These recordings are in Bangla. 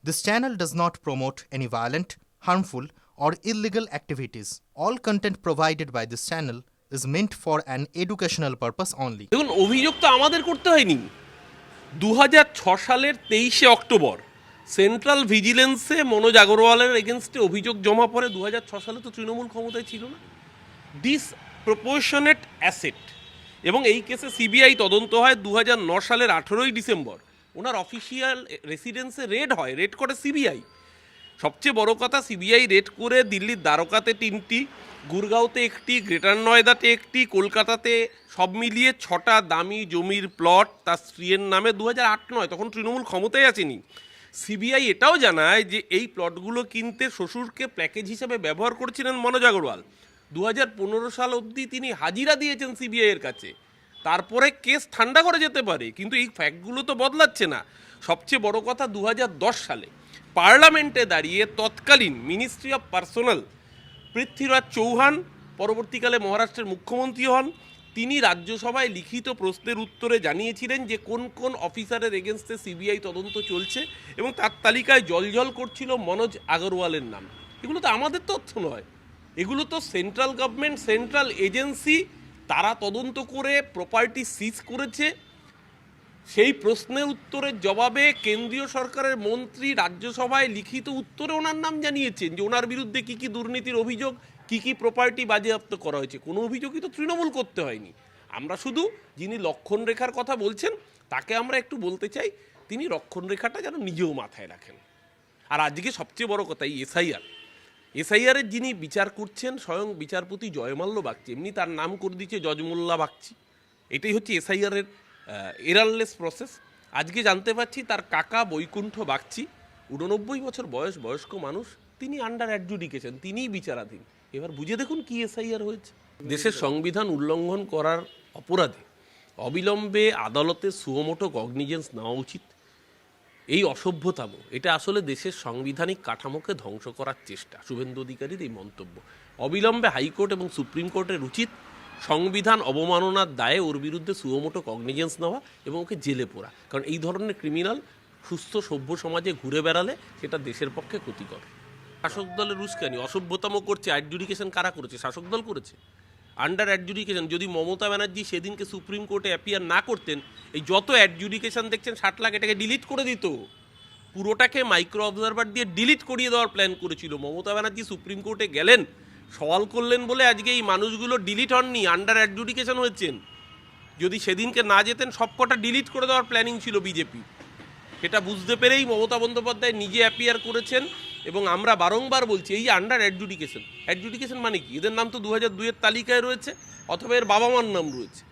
This channel does not promote any violent, harmful, or illegal activities. All content provided by this channel is meant for an educational purpose only. দেখুন, অভিযোগ তো আমাদের করতে হয়নি। 2006 সালের 23শে অক্টোবর সেন্ট্রাল ভিজিলেন্সে মনোজ আগরওয়ালের এগেনস্টে অভিযোগ জমা পড়ে। 2006 সালে তো তৃণমূল ক্ষমতায় ছিল না। ডিসপ্রপোর্শনেট অ্যাসেট, এবং এই কেসে সিবিআই তদন্ত হয়। 2009 সালের 18ই ডিসেম্বর ওনার অফিসিয়াল রেসিডেন্সে রেড হয়, রেড করে সিবিআই। সবচেয়ে বড় কথা, সিবিআই রেড করে দিল্লির দ্বারকাতে 3টি, গুরগাঁওতে 1টি, গ্রেটার নয়দাতে 1টি, কলকাতাতে সব মিলিয়ে 6টা দামি জমির প্লট তার স্ত্রীর নামে। 2008-9 তখন তৃণমূল ক্ষমতায় আসেনি। সিবিআই এটাও জানায় যে এই প্লটগুলো কিনতে শ্বশুরকে প্যাকেজ হিসেবে ব্যবহার করেছিলেন মনোজ আগরওয়াল। 2015 সাল অবধি তিনি হাজিরা দিয়েছেন সিবিআইয়ের কাছে। তারপরে কেস ঠান্ডা করে যেতে পারে, কিন্তু এই ফ্যাক্টগুলো তো বদলাচ্ছে না। সবচেয়ে বড় কথা, 2010 সালে পার্লামেন্টে দাঁড়িয়ে তৎকালীন ministry of personnel Prithviraj Chauhan, পরবর্তীকালে মহারাষ্ট্রের মুখ্যমন্ত্রী হন, তিনি রাজ্যসভায় লিখিত প্রশ্নের উত্তরে জানিয়েছিলেন যে কোন কোন অফিসারের এগেনস্টে সিবিআই তদন্ত চলছে, এবং তার তালিকায় জলজল করছিল মনোজ আগরওয়ালের নাম। এগুলো তো আমাদের তথ্য নয়, এগুলো তো সেন্ট্রাল গভর্নমেন্ট, সেন্ট্রাল এজেন্সি, তারা তদন্ত করে প্রপার্টি সিজ করেছে। সেই প্রশ্নের উত্তরের জবাবে কেন্দ্রীয় সরকারের মন্ত্রী রাজ্যসভায় লিখিত উত্তরে ওনার নাম জানিয়েছেন যে ওনার বিরুদ্ধে কী কী দুর্নীতির অভিযোগ, কী কী প্রপার্টি বাজেয়াপ্ত করা হয়েছে। কোনো অভিযোগই তো তৃণমূল করতে হয়নি। আমরা শুধু যিনি লক্ষণ রেখার কথা বলছেন তাকে আমরা একটু বলতে চাই, তিনি লক্ষণ রেখাটা যেন নিজেও মাথায় রাখেন। আর আজকে সবচেয়ে বড় কথা, এই এসআইআরের যিনি বিচার করছেন স্বয়ং বিচারপতি জয়মাল্য বাগচি, এমনি তার নাম করে দিচ্ছে জজমোল্লা বাগচি। এটাই হচ্ছে এসআইআরের এরারলেস প্রসেস। আজকে জানতে পারছি তার কাকা বৈকুণ্ঠ বাগচি, 89 বছর বয়স, বয়স্ক মানুষ, তিনি আন্ডার অ্যাডজুডিকেশন, তিনিই বিচারাধীন। এবার বুঝে দেখুন কি এসআইআর হয়েছে। দেশের সংবিধান উল্লঙ্ঘন করার অপরাধে অবিলম্বে আদালতে সুমোটো কগনিজেন্স নেওয়া উচিত। এই অসভ্যতাম, এটা আসলে দেশের সাংবিধানিক কাঠামোকে ধ্বংস করার চেষ্টা। শুভেন্দু অধিকারীর এই মন্তব্য। অবিলম্বে হাইকোর্ট এবং সুপ্রিম কোর্টের উচিত সংবিধান অবমাননার দায়ে ওর বিরুদ্ধে সুমোটো কগনিজেন্স নেওয়া এবং ওকে জেলে পোড়া। কারণ এই ধরনের ক্রিমিনাল সুস্থ সভ্য সমাজে ঘুরে বেড়ালে সেটা দেশের পক্ষে ক্ষতিকর। শাসক দলের উস্কানি, অসভ্যতাম করছে। অ্যাডজুডিকেশন কারা করেছে? শাসক দল করেছে। আন্ডার অ্যাডজুডিকেশন, যদি মমতা ব্যানার্জি সেদিনকে সুপ্রিম কোর্টে অ্যাপিয়ার না করতেন, এই যত অ্যাডজুডিকেশন দেখছেন 60 লাখ, এটাকে ডিলিট করে দিত। পুরোটাকে মাইক্রো অবজারভার দিয়ে ডিলিট করিয়ে দেওয়ার প্ল্যান করেছিল। মমতা ব্যানার্জি সুপ্রিম কোর্টে গেলেন, সওয়াল করলেন বলে আজকে এই মানুষগুলো ডিলিট হননি, আন্ডার অ্যাডজুডিকেশন হয়েছেন। যদি সেদিনকে না যেতেন সবকটা ডিলিট করে দেওয়ার প্ল্যানিং ছিল বিজেপি। সেটা বুঝতে পেরেই মমতা বন্দ্যোপাধ্যায় নিজে অ্যাপিয়ার করেছেন। এবং আমরা বারংবার বলছি, এই যে আন্ডার অ্যাডজুডিকেশন মানে কি? এদের নাম তো 2002-এর তালিকায় রয়েছে, অথবা এর বাবা মার নাম রয়েছে,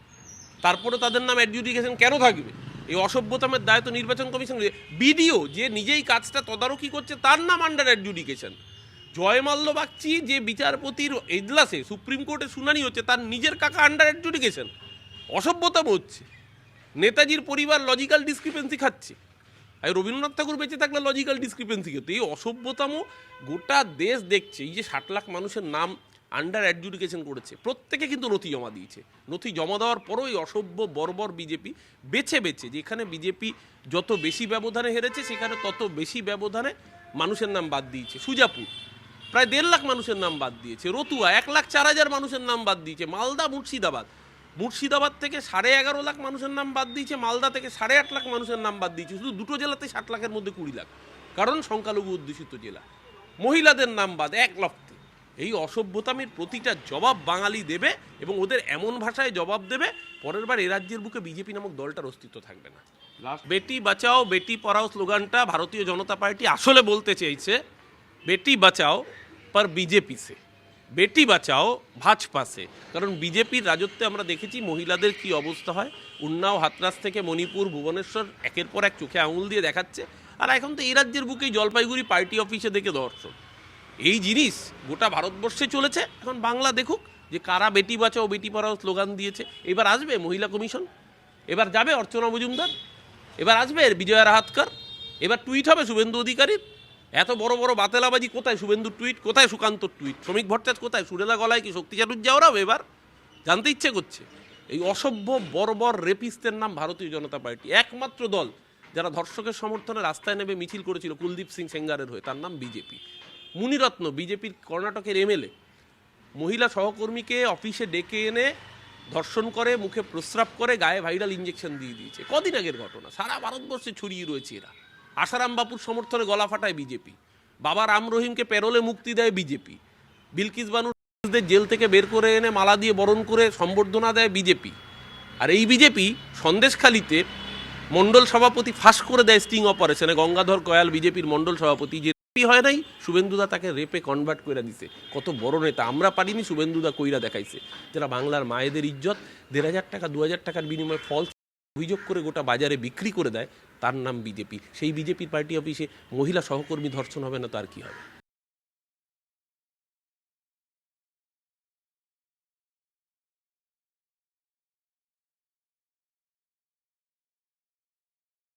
তারপরে তাদের নাম অ্যাডজুডিকেশন কেন থাকবে? এই অসভ্যতামের দায় তো নির্বাচন কমিশন। বিডিও যে নিজেই কাজটা তদারকি করছে তার নাম আন্ডার অ্যাডজুডিকেশন। জয়মাল্য বাগচি যে বিচারপতির এজলাসে সুপ্রিম কোর্টে শুনানি হচ্ছে, তার নিজের কাকা আন্ডার অ্যাডজুডিকেশন। অসভ্যতাম হচ্ছে। নেতাজির পরিবার লজিক্যাল ডিসক্রিপেন্সি খাচ্ছে, আর রবীন্দ্রনাথ ঠাকুর বেঁচে থাকলে লজিক্যাল ডিসক্রিপেন্সি হতো। এই অসভ্যতাম গোটা দেশ দেখছে। এই যে 60 লাখ মানুষের নাম আন্ডার অ্যাডজুডিকেশন করেছে, প্রত্যেকে কিন্তু নথি জমা দিয়েছে। নথি জমা দেওয়ার পরও এই অসভ্য বর্বর বিজেপি বেছে যেখানে বিজেপি যত বেশি ব্যবধানে হেরেছে, সেখানে তত বেশি ব্যবধানে মানুষের নাম বাদ দিয়েছে। সুজাপুর প্রায় 1.5 লাখ মানুষের নাম বাদ দিয়েছে। রতুয়া 1,04,000 মানুষের নাম বাদ দিয়েছে। মালদা, মুর্শিদাবাদ থেকে 11.5 লাখ মানুষের নাম বাদ দিয়েছে। মালদা থেকে 8.5 লাখ মানুষের নাম বাদ দিয়েছে। শুধু দুটো জেলাতে 60 লাখের মধ্যে 20 লাখ, কারণ সংখ্যালঘু অধ্যুষিত জেলা। মহিলাদের নাম বাদ 1 লক্ষে। এই অসভ্যতামের প্রতিটা জবাব বাঙালি দেবে, এবং ওদের এমন ভাষায় জবাব দেবে, পরের বার এ রাজ্যের বুকে বিজেপি নামক দলটার অস্তিত্ব থাকবে না। বেটি বাঁচাও বেটি পড়াও স্লোগানটা ভারতীয় জনতা পার্টি আসলে বলতে চেয়েছে বেটি বাঁচাও পর বিজেপি সে, বেটি বাঁচাও ভাজপা সে। কারণ বিজেপির রাজত্বে আমরা দেখেছি মহিলাদের কি অবস্থা হয়। উন্নাও, হাতরাস থেকে মণিপুর, ভুবনেশ্বর একের পর এক চোখে আঙুল দিয়ে দেখাচ্ছে। আর এখন তো এই রাজ্যের বুকেই জলপাইগুড়ি পার্টি অফিসে দেখে দর্শন। এই জিনিস গোটা ভারতবর্ষে চলেছে। এখন বাংলা দেখুক যে কারা বেটি বাঁচাও বেটি পড়াও স্লোগান দিয়েছে। এবার আসবে মহিলা কমিশন, এবার যাবে অর্চনা মজুমদার, এবার আসবে বিজয়া রাহাতকর, এবার টুইট হবে শুভেন্দু অধিকারীর। এত বড় বড় বাতেলাবাজি কোথায়? শুভেন্দুর টুইট কোথায়? সুকান্তর টুইট? শ্রমিক ভট্টাচার্য কোথায়? সুরেলা গলায় কি শক্তি চাটুর্যাওরাও? এবার জানতে ইচ্ছে করছে। এই অসভ্য বর্বর রেপিস্টের নাম ভারতীয় জনতা পার্টি, একমাত্র দল যারা ধর্ষকের সমর্থনে রাস্তায় নেমে মিছিল করেছিল কুলদীপ সিং সেঙ্গারের হয়ে, তার নাম বিজেপি। মুনিরত্ন বিজেপির কর্ণাটকের এমএলএ মহিলা সহকর্মীকে অফিসে ডেকে এনে ধর্ষণ করে, মুখে প্রস্রাব করে, গায়ে ভাইরাল ইঞ্জেকশন দিয়ে দিয়েছে। কদিন আগের ঘটনা, সারা ভারতবর্ষে ছড়িয়ে রয়েছে এরা। আসারাম বাপুর সমর্থনে গলা ফাটায় বিজেপি। বাবা রাম রহিমকে পেরোলে মুক্তি দেয় বিজেপি। বিলকিস বানুদের জেল থেকে বের করে এনে মালা দিয়ে বরণ করে সম্বর্ধনা দেয় বিজেপি। আর এই বিজেপি সন্দেশখালিতে মণ্ডল সভাপতি ফাঁস করে দেয় স্টিং অপারেশনে। গঙ্গাধর কয়াল বিজেপির মণ্ডল সভাপতি, যে হয় নাই, শুভেন্দুদা তাকে রেপে কনভার্ট করে দিছে। কত বড় নেতা, আমরা পারিনি, শুভেন্দুদা কইরা দেখাইছে। যারা বাংলার মায়েদের ইজ্জত 1,500 টাকা 2,000 টাকার বিনিময়ে ফলস অভিযোগ করে গোটা বাজারে বিক্রি করে দেয়, তার নাম বিজেপি। সেই বিজেপির পার্টি অফিসে মহিলা সহকর্মী ধর্ষণ হবে না, তার কি হবে?